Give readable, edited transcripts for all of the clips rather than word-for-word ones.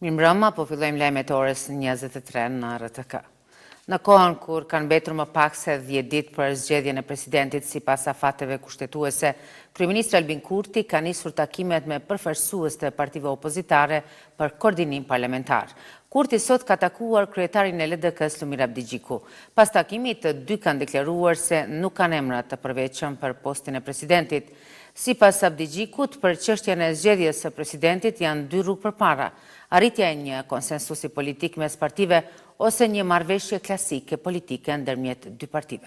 Mirëmbrëma, po fillojmë lajmet orës 23 në RTK. Në kohën kur kanë mbetur më pak se 10 ditë për zgjedhjen e presidentit sipas afateve kushtetuese, kryeministri Albin Kurti ka nisur takimet me përfaqësues të partive opozitare për koordinim parlamentar. Kurti sot ka takuar kryetarin e LDK-s Lumir Abdigjiku. Pas takimit, të dy kanë deklaruar se nuk kanë emra të përveçëm për postin e presidentit. Sipas Abdigjikut, për çështjen e zgjedhjes së presidentit janë dy rrugë përpara: arritja e një konsensusi politik mes partive ose një marrëveshje klasike politike ndërmjet dy partive.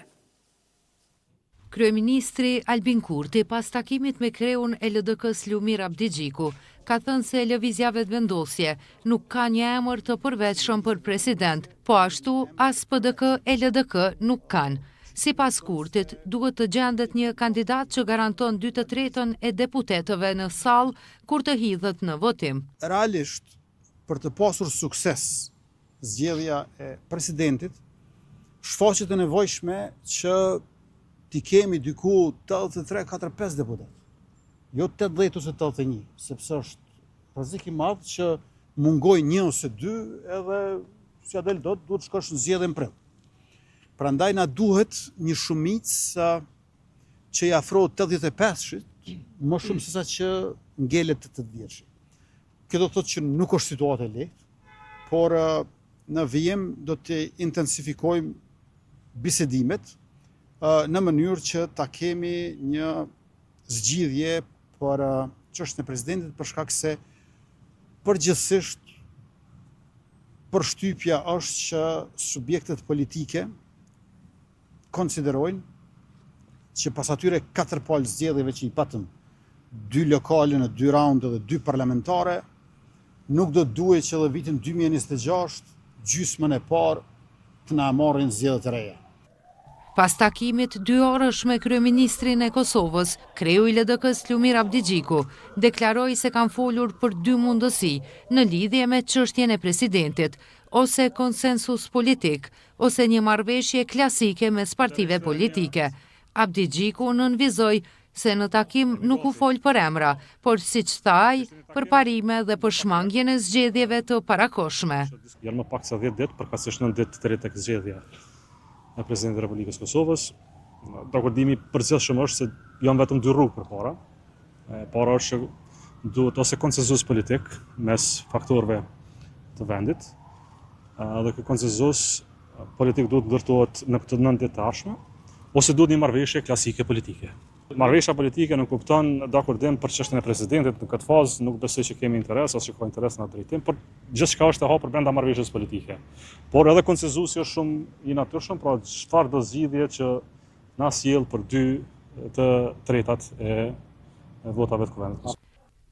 Kryeministri Albin Kurti, pas takimit me kreun e LDK-s Lumir Abdigjiku, ka thënë se lëvizjave vendosje nuk ka një emër të përveçshëm për president, po ashtu as PDK e LDK nuk kanë. Sipas Kurtit, duhet të gjendet një kandidat që garanton 2/3 e deputetëve në sallë kur të hidhet në votim. Realisht, për të pasur sukses zgjedhja e presidentit, shfaqet e nevojshme që t'i kemi diku 83-45 deputet, jo 80 ose 81, sepse është rrezik i madh që mungoj një ose dy edhe si del duhet të shkosh në zgjedhjen prill. Prandaj na duhet një shumicë që i afrohet 85-shit, më shumë se sa që ngelet 80-vjeçit. Kjo do të thotë që nuk është situatë e lehtë, por në vijim do të intensifikojmë bisedimet në mënyrë që ta kemi një zgjidhje për çështjen e presidentit, për shkak se përgjithsisht përshtypja është që subjektet politike konsiderojnë që pas atyre 4 palë zgjedhjeve që i patëm, 2 lokale në 2 raunde dhe 2 parlamentare, nuk do duhet që edhe vitin 2026 gjysmën e parë të na marrin zgjedhjet e reja. Pas takimit 2 orësh me kryeministrin e Kosovës, kreu i LDK-s Lumir Abdigjiku deklaroi se kanë folur për 2 mundësi në lidhje me çështjen e presidentit, ose konsensus politik, ose një marrëveshje klasike mes partive politike. Abdigjiku nënvizoi se në takim nuk u fol për emra, por siç tha ai, për parime dhe për shmangjen e zgjedhjeve të parakohshme. Janë më pak se 10 ditë, përkatësisht 9 ditë të re tek zgjedhja e presidentit të Republikës Kosovës. Dakordimi përgjithshëm është se janë vetëm 2 rrugë përpara. Para është që duhet ose konsensus politik mes faktorëve të vendit, dhe ky konsensus politik duhet ndërtohet në këtë 9 ditë të ardhshme, ose duhet një marrëveshje klasike politike. Marrëveshja politike nuk kupton dakordim për çështjen e presidentit në këtë fazë, nuk besoj që kemi interes ose që ka interes në atë drejtim, por gjithçka është e hapur brenda marrëveshjes politike. Por edhe konsensusi është shumë i natyrshëm, pra çfarë do zgjidhje që na sjell për 2/3 e votave të kuvendit.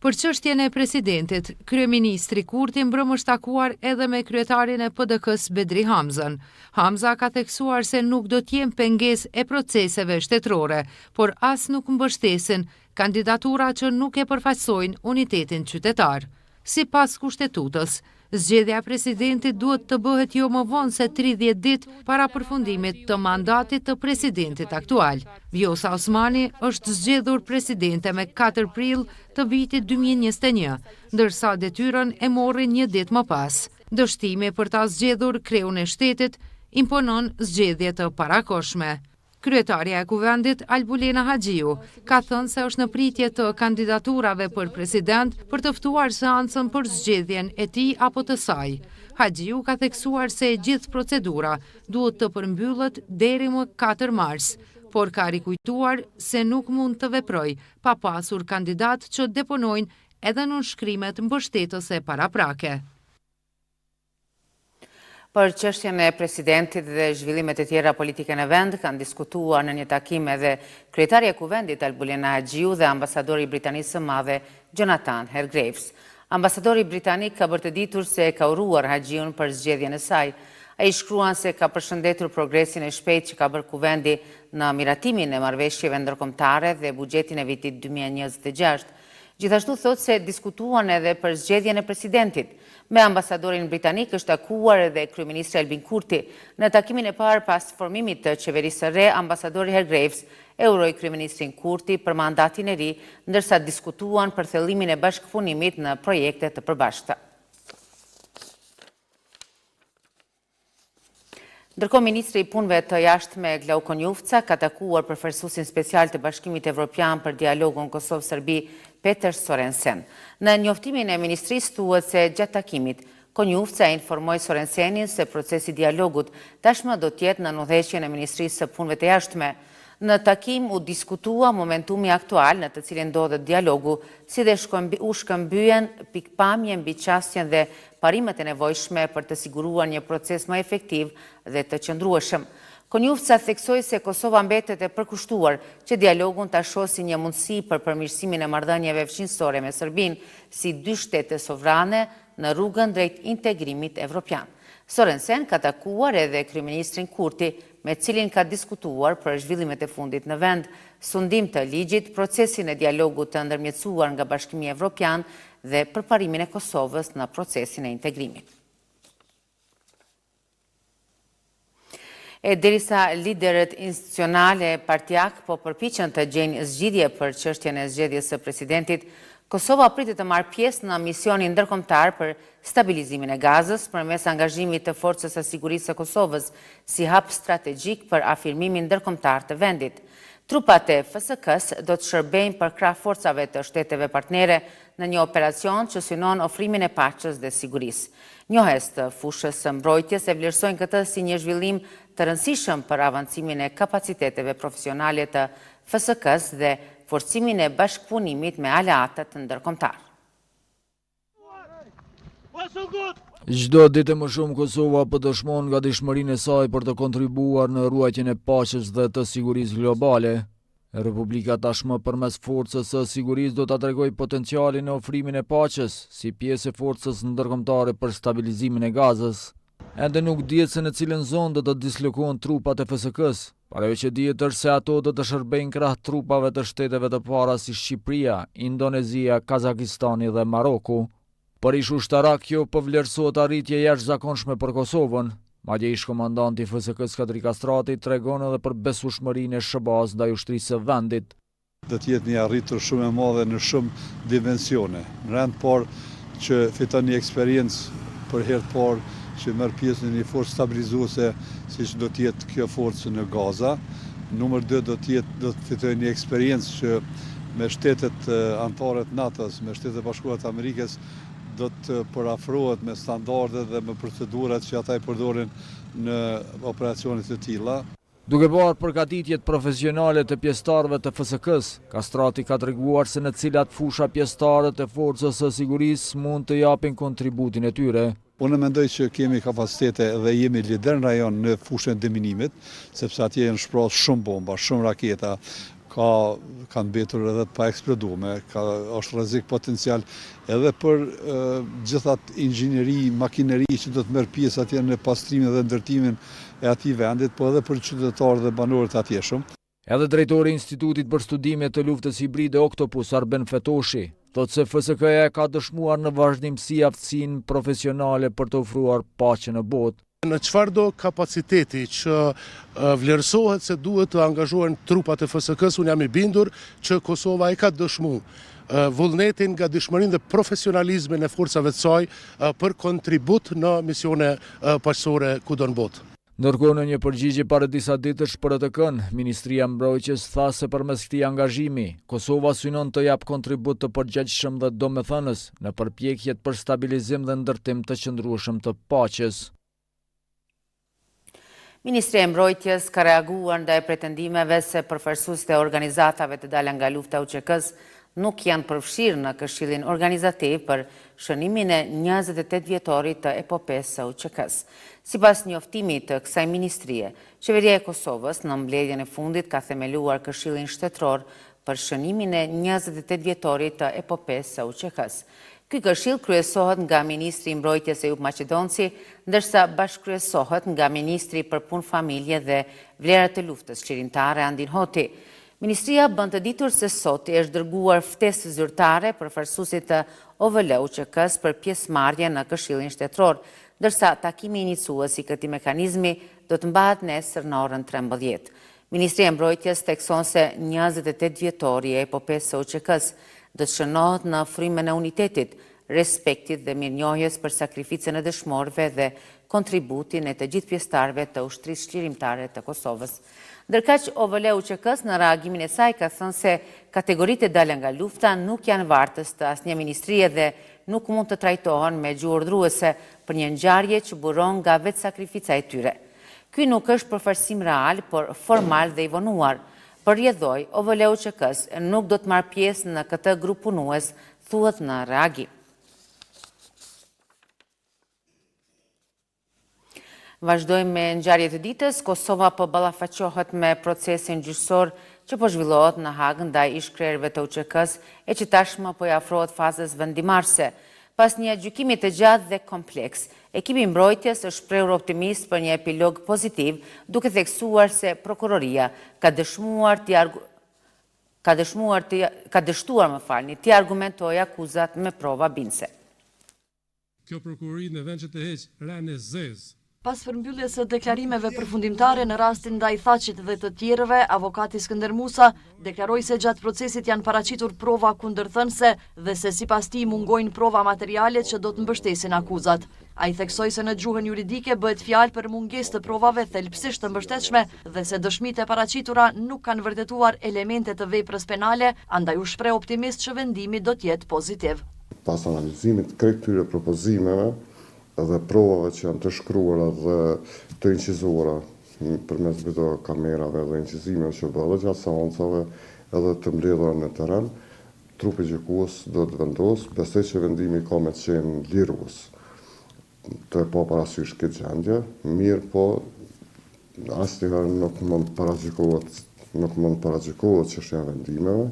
Për çështjen e presidentit, kryeministri Kurti mbrëm është takuar edhe me kryetarin e PDK-s Bedri Hamzën. Hamza ka theksuar se nuk do të jenë pengesë e proceseve shtetërore, por as nuk mbështesin kandidatura që nuk e përfaqësojnë unitetin qytetar. Sipas kushtetutës, zgjedhja e presidentit duhet të bëhet jo më vonë se 30 ditë para përfundimit të mandatit të presidentit aktual. Vjosa Osmani është zgjedhur presidente me 4 prill të vitit 2021, ndërsa detyrën e mori një ditë më pas. Dështimi për ta zgjedhur kreun e shtetit imponon zgjedhje të parakohshme. Kryetaria e kuvendit Albulena Haxhiu ka thënë se është në pritje të kandidaturave për president për të ftuar seancën për zgjedhjen e tij apo të saj. Haxhiu ka theksuar se gjithë procedura duhet të përmbyllet deri më 4 mars, por ka rikujtuar se nuk mund të veproj pa pasur kandidat që deponojnë edhe nënshkrimet mbështetëse paraprake. Për çështjen e presidentit dhe zhvillimet e tjera politike në vend, kanë diskutuar në një takim edhe kryetaria e kuvendit Albulena Haxhiu dhe ambasadori i Britanisë së Madhe Jonathan Hargreaves. Ambasadori britanik ka bërë të ditur se ka uruar Haxhiun për zgjedhjen e saj. Ai shkruan se ka përshëndetur progresin e shpejtë që ka bërë kuvendi në miratimin e marrëveshjeve ndërkombëtare dhe buxhetin e vitit 2026. Gjithashtu thot se diskutuan edhe për zgjedhjen e presidentit. Me ambasadorin britanik është takuar edhe kryeministri Albin Kurti. Në takimin e parë pas formimit të qeverisë së re, ambasadori Hargreaves e uroi kryeministrin Kurti për mandatin e ri, ndërsa diskutuan për thellimin e bashkëpunimit në projekte të përbashkëta. Ndërkohë, Ministri i Punëve të Jashtme Glauko Njufca ka takuar përfaqësuesin special të Bashkimit Evropian për dialogun Kosovë-Serbi Peter Sorensen. Në njoftimin e ministrisë thuhet se gjatë takimit, Konjufca informoi Sorensenin se procesi i dialogut tashmë do të jetë në udhëheqjen e Ministrisë së Punëve të Jashtme. Në takim u diskutua momentumi aktual në të cilin ndodhet dialogu, si dhe u shkëmbyen pikpamje mbi çështjen dhe parimet e nevojshme për të siguruar një proces më efektiv dhe të qëndrueshëm. Konjufca theksoi se Kosova mbetet e përkushtuar që dialogun ta shohë si një mundësi për përmirësimin e marrëdhënieve fqinjësore me Serbinë si dy shtete sovrane në rrugën drejt integrimit evropian. Sorensen ka takuar edhe kryeministrin Kurti, me cilin ka diskutuar për zhvillimet e fundit në vend, sundim të ligjit, procesin e dialogut të ndërmjetësuar nga Bashkimi Evropian dhe përparimin e Kosovës në procesin e integrimit. E derisa liderët institucionale partijak po përpiqen të gjejnë zgjidhje për çështjen e zgjedhjes së presidentit, Kosova pritet të marrë pjesë në misionin ndërkombëtar për stabilizimin e Gazës përmes angazhimit të Forcës së Sigurisë së Kosovës si hap strategjik për afirmimin ndërkombëtar të vendit. Trupat e FSK-s do të shërbejnë për krah forcave të shteteve partnere në një operacion që synon ofrimin e paqes dhe sigurisë. Njohes të fushës së mbrojtjes e vlerësojnë këtë si një zhvillim të rëndësishëm për avancimin e kapaciteteve profesionale të FSK-s dhe forcimin e bashkëpunimit me aleatët ndërkombëtar. Çdo ditë më shumë Kosova po dëshmon nga dëshmërinë e saj për të kontribuar në ruajtjen e paqes dhe të sigurisë globale. Republika tashmë përmes forcës së sigurisë do ta tregojë potencialin e ofrimin e paqes si pjesë e forcës ndërkombëtare për stabilizimin e Gazës. Ende nuk dihet se në cilën zonë do të dislokohen trupat e FSK-s. Por ajo që dihet është se ato do të shërbejnë krah trupave të shteteve të para si Shqipëria, Indonezia, Kazakistani dhe Maroku. Për ish ushtarak kjo po vlerësohet arritje jashtëzakonshme për Kosovën. Madje ish komandanti i FSK-s Kadri Kastrati tregon edhe për besueshmërinë e SHBA-s ndaj ushtrisë së vendit. Do të jetë një arritje shumë e madhe në shumë dimensione. Në rend por që fiton një eksperiencë për herë të parë që merr pjesë në një forcë stabilizuese siç do të jetë kjo forcë në Gaza. Numër 2 do të fitojë një eksperiencë që me shtetet anëtare të NATO-s, me Shtetet e Bashkuara të Amerikës do të përafrohet me standardet dhe me procedurat që ata i përdorin në operacione të tilla. Duke parë përgatitjet profesionale të pjesëtarëve të FSK-s, Kastrati ka treguar se në cilat fusha pjesëtarët e forcës së sigurisë mund të japin kontributin e tyre. Unë mendoj që kemi kapacitete dhe jemi lider në rajon në fushën e deminimit, sepse atje janë shprehur shumë bomba, shumë raketa, kanë mbetur edhe pa eksploduar, është rrezik potencial edhe për gjithat inxhinieri, makineri që do të merr pjesë atje në pastrimin dhe ndërtimin e atij vendit, po edhe për qytetarët dhe banorët atjeshëm. Edhe drejtori i Institutit për Studime të Luftës Hibride Oktopus Arben Fetoshi thotë se FSK-ja ka dëshmuar në vazhdimsi aftësinë profesionale për të ofruar paqe në botë. Në çfarëdo kapaciteti që vlerësohet se duhet të angazhohen trupat e FSK-s, unë jam i bindur që Kosova e ka dëshmuar vullnetin nga dëshmërinë dhe profesionalizmin e forcave të saj për kontribut në misione paqësore kudo në botë. Ndërkohë në një përgjigje para disa ditësh për ATK-n, Ministria e Mbrojtjes tha se përmes këtij angazhimi, Kosova synon të jap kontribut të përgjegjshëm dhe domethënës në përpjekjet për stabilizim dhe ndërtim të qëndrueshëm të paqes. Ministria e Mbrojtjes ka reaguar ndaj pretendimeve se përfaqësuesit e organizatave të dalë nga lufta e UÇK-s nuk janë përfshirë në Këshillin Organizativ për shënimin e 28 vjetorit të epopesë së UÇK-s. Sipas njoftimit të kësaj ministrie, Qeveria e Kosovës në mbledhjen e fundit ka themeluar Këshillin Shtetëror për shënimin e 28 vjetorit të epopesë së UÇK-s. Ky këshill kryesohet nga Ministri i Mbrojtjes Eyup Maqedonci, ndërsa bashkëkryesohet nga Ministri për Punë, Familje dhe Vlerat e Luftës Qirintare Andin Hoti. Ministria bën të ditur se sot është dërguar ftesë zyrtare për përfaqësuesit të OVL-UÇK-s për pjesëmarrje në Këshillin Shtetëror, ndërsa takimi iniciues i këtij mekanizmi do të mbahet nesër në orën 13. Ministria e Mbrojtjes thekson se 28 vjetori e epopesë së UÇK-s do të shënohet në frymën e unitetit, respektit dhe mirënjohjes për sakrificën e dëshmorëve dhe kontributin e të gjithë pjesëtarëve të ushtrisë çlirimtare të Kosovës. Ndërkaq, OVL UÇK-s në reagimin e saj ka thënë se kategoritë e dalë nga lufta nuk janë vartës të asnjë ministrie dhe nuk mund të trajtohen me gjuhë urdhruese për një ngjarje që buron nga vetë sakrifica e tyre. Ky nuk është përfaqësim real, por formal dhe i vonuar. Përrjedhoi, OVL UÇK-s nuk do të marrë pjesë në këtë grup punues, thuhet në reagim. Vazhdojmë me ngjarjet e ditës. Kosova po ballafaqohet me procesin gjyqësor që po zhvillohet në Hagë ndaj ish-krerëve të UÇK-s e që tashmë po i afrohet fazës vendimarrëse. Pas një gjykimi të gjatë dhe kompleks, ekipi mbrojtjes është shprehur optimist për një epilog pozitiv, duke theksuar se prokuroria ka dështuar të argumentojë akuzat me prova bindëse. Kjo prokurori në vend që të heqë rane zezë. Pas përmbylljes së deklarimeve përfundimtare në rastin ndaj Thaçit dhe të tjerëve, avokati Skënder Musa deklaroi se gjatë procesit janë paraqitur prova kundërthënëse dhe se sipas tij mungojnë prova materiale që do të mbështesin akuzat. Ai theksoi se në gjuhën juridike bëhet fjalë për mungesë të provave thelbësisht të mbështetshme dhe se dëshmitë e paraqitura nuk kanë vërtetuar elemente të veprës penale, andaj u shpreh optimist që vendimi do të jetë pozitiv. Pas analizimit krejt këtyre propozimeve dhe provave që janë të shkruara dhe të incizuara përmes video kamerave dhe incizimeve që bëhen gjatë seancave edhe të mbledhura në terren, trupi gjykues do të vendosë, besoj që vendimi ka me të qenë lirues. Të pa parasysh këtë gjendje, mirë po asnjëherë nuk mund paragjikohet çështja e vendimeve.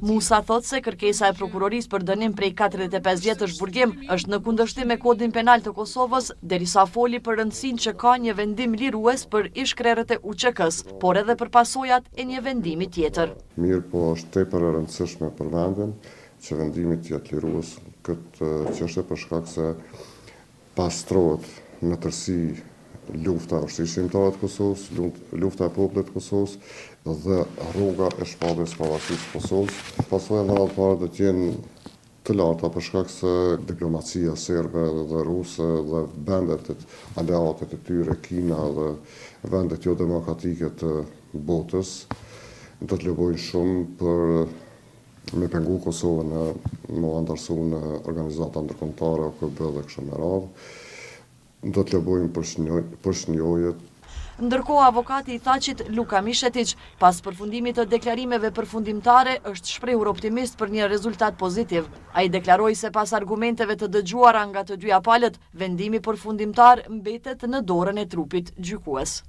Musa thot se kërkesa e prokurorisë për dënim prej 45 vjetësh burgim është në kundërshtim me Kodin Penal të Kosovës, derisa foli për rëndësinë që ka një vendim lirues për ish-krerët e UÇK-s, por edhe për pasojat e një vendimi tjetër. Mirë po është tepër e rëndësishme për vendin që vendimi të jetë lirues këtë çështje për shkak se pastrohet në tërësi lufta e ushtrisë shqiptare të Kosovës, lufta e popullit të Kosovës dhe rruga e shpalljes pavarësisë të Kosovës. Pasojat në radhë parë do të jenë të larta për shkak se diplomacia serbe dhe ruse dhe vendet aleate të tyre, Kina dhe vendet jo demokratike të botës do të lëbojnë shumë për me pengu Kosovën në antarësu në organizata ndërkombëtare OKB dhe kështu me radhë. Do të lëbojnë për shënjojet. Ndërkohë, avokati i Thaçit, Luka Mishetić, pas përfundimit të deklarimeve përfundimtare, është shprehur optimist për një rezultat pozitiv. Ai deklaroi se pas argumenteve të dëgjuara nga të dyja palët, vendimi përfundimtar mbetet në dorën e trupit gjykues.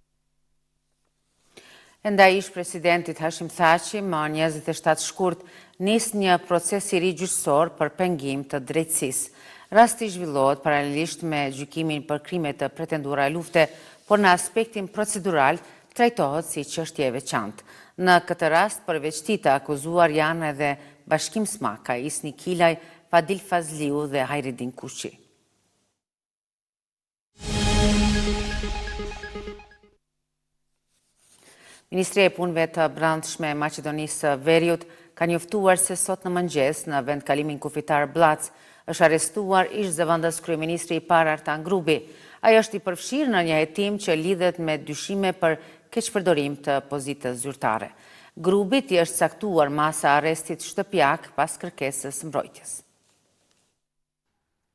Ndaj ish-presidentit Hashim Thaçi, më 27 shkurt, nis një proces i ri gjyqësor për pengim të drejtësisë. Rasti zhvillohet paralelisht me gjykimin për krime të pretenduara e lufte, por në aspektin procedural trajtohet si çështje e veçantë. Në këtë rast, përveç tij të akuzuar janë edhe Bashkim Smaka, Isni Kilaj, Fadil Fazliu dhe Hajredin Kuçi. Ministria e Punëve të Brendshme e Maqedonisë së Veriut ka njoftuar se sot në mëngjes në vendkalimin kufitar Blac është arrestuar ish-zëvendës kryeministri i parë Artan Grubi. Ai është i përfshirë në një hetim që lidhet me dyshime për keqpërdorim të pozitës zyrtare. Grubit i është caktuar masa arrestit shtëpiak pas kërkesës mbrojtjes.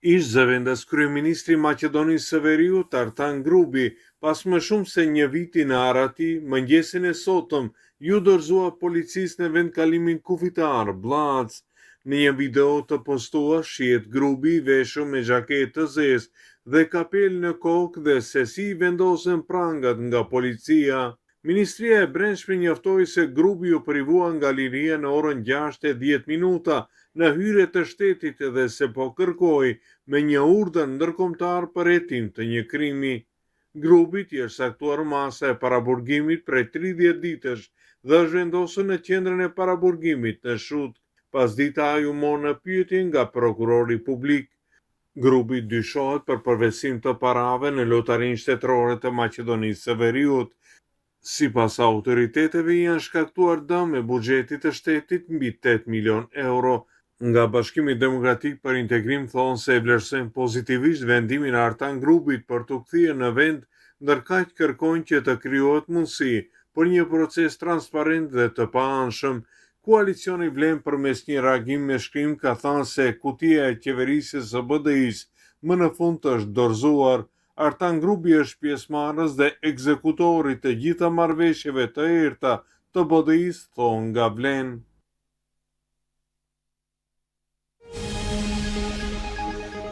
Ish-zëvendës kryeministri i Maqedonisë së Veriut Artan Grubi, pas më shumë se një viti në Arati, mëngjesin e sotëm ju dorëzua policisë në vendkalimin kufitar Blac. Në një video të postuar shihet Grubi veshur me xhaketë të zezë dhe kapel në kokë dhe se si vendosen prangat nga policia. Ministria e Brendshme njoftoi se Grubi u privua nga liria në orën 6:10 në hyrje të shtetit dhe se po kërkoi me një urdhër ndërkombëtar për hetim të një krimi. Grupit i është saktuar masa e paraburgimit prej 30 ditësh dhe është vendosur në qendrën e paraburgimit në Shut. Pas dita ju morë në pyetje nga prokurori publik. Grupi dyshohet për përvesim të parave në lotarinë shtetërore të Maqedonisë së Veriut. Sipas autoriteteve janë shkaktuar dëm e buxhetit të shtetit mbi 8 milion euro. Nga Bashkimi Demokratik për Integrim thonë se e vlerësojnë pozitivisht vendimin e Artan Grupit për të kthyer në vend, ndërkaq kërkojnë që të krijohet mundësi për një proces transparent dhe të paanshëm. Koalicioni vlen përmes një reagim me shkrim ka thënë se kutia e qeverisjes së BDI-s më në fund është dorëzuar. Artan Grupi është pjesëmarrës dhe ekzekutori të gjitha marrëveshjeve të errta të BDI-s, thonë nga Vlen.